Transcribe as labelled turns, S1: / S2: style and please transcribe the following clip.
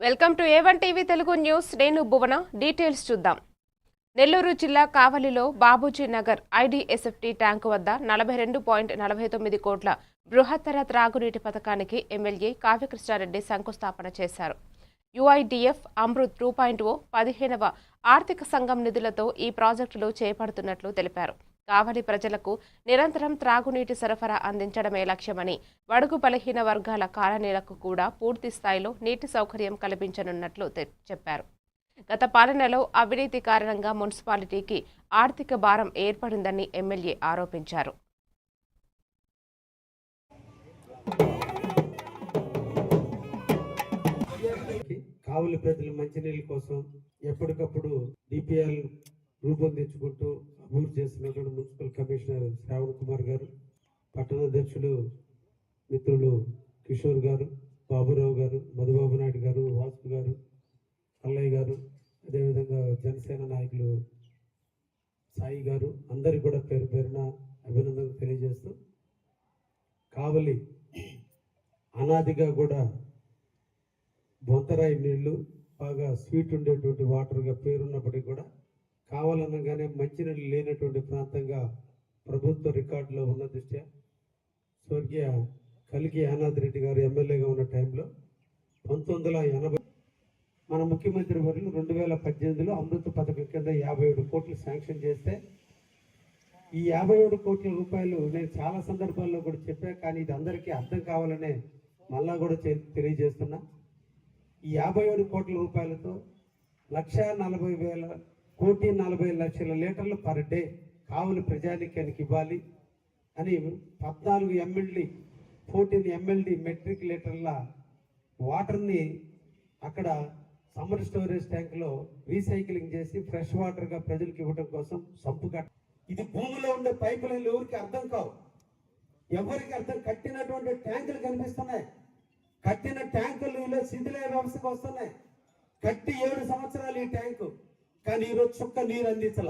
S1: Welcome to A1 TV Telugu news. నేను భువన. Details చూద్దాం. నెల్లూరు జిల్లా కావలిలో బాబూజీ నగర్ ఐడీఎస్ఎఫ్టీ ట్యాంకు వద్ద 42.49 కోట్ల బృహత్తర త్రాగునీటి పథకానికి ఎమ్మెల్యే కావ్యకృష్ణారెడ్డి శంకుస్థాపన చేశారు. యుఐడిఎఫ్ అమృత్ 2.0 15వ ఆర్థిక సంఘం నిధులతో ఈ ప్రాజెక్టులు చేపడుతున్నట్లు తెలిపారు. కావలి ప్రజలకు నిరంతరం త్రాగునీటి సరఫరా అందించడమే లక్ష్యమని, బడుగు బలహీన వర్గాల కాలనీలకు కూడా పూర్తి స్థాయిలో నీటి సౌకర్యం కల్పించనున్నట్లు చెప్పారు. గత పాలనలో అవినీతి కారణంగా మున్సిపాలిటీకి ఆర్థిక భారం ఏర్పడిందని ఎమ్మెల్యే ఆరోపించారు.
S2: కావలి ప్రజల మంచినీళ్ళ కోసం ఎప్పటికప్పుడు డిపిఆర్ రూపొందించుకుంటూ అభివృద్ధి చేస్తున్నటువంటి మున్సిపల్ కమిషనర్ శ్రావణ్ కుమార్ గారు, పట్టణాధ్యక్షులు మిత్రులు కిషోర్ గారు, బాబురావు గారు, మధుబాబు నాయుడు గారు, వాసు గారు, అల్లయ్య గారు, అదేవిధంగా జనసేన నాయకులు సాయి గారు, అందరికీ కూడా పేరు పేరున అభినందనలు తెలియజేస్తూ, కావలి అనాదిగా కూడా బొంతరాయి నీళ్లు బాగా స్వీట్ ఉండేటువంటి వాటర్గా పేరున్నప్పటికీ కూడా కావాలనగానే మంచినీళ్ళు లేనటువంటి ప్రాంతంగా ప్రభుత్వ రికార్డులో ఉన్న దృష్ట్యా స్వర్గీయ కలికి ఆనాథ్ రెడ్డి గారు ఎమ్మెల్యేగా ఉన్న టైంలో 1980 మన ముఖ్యమంత్రి వర్యులు 2018లో అమృత పథకం కింద 57 కోట్లు శాంక్షన్ చేస్తే, ఈ 57 కోట్ల రూపాయలు నేను చాలా సందర్భాల్లో కూడా చెప్పా, కానీ ఇది అందరికీ అర్థం కావాలనే మళ్ళా కూడా తెలియజేస్తున్నా. ఈ 57 కోట్ల రూపాయలతో 1,40,40 లీటర్లు పర్ డే కావలి ప్రజానికానికి ఇవ్వాలి అని 14 MLD 14 MLD మెట్రిక్ లీటర్ల వాటర్ని అక్కడ సమ్మర్ స్టోరేజ్ ట్యాంక్లో రీసైక్లింగ్ చేసి ఫ్రెష్ వాటర్గా ప్రజలకు ఇవ్వడం కోసం సంపు కట్ట. ఇది భూమిలో ఉండే పైపు లైన్లు ఎవరికి అర్థం కావు, ఎవరికి అర్థం. కట్టినటువంటి ట్యాంకులు కనిపిస్తున్నాయి, కట్టిన ట్యాంకులు ఇలా శిథిల వ్యవస్థకు వస్తున్నాయి. కట్టి 7 సంవత్సరాలు ఈ ట్యాంకు, కానీ ఈరోజు చుక్క నీరు అందించాల.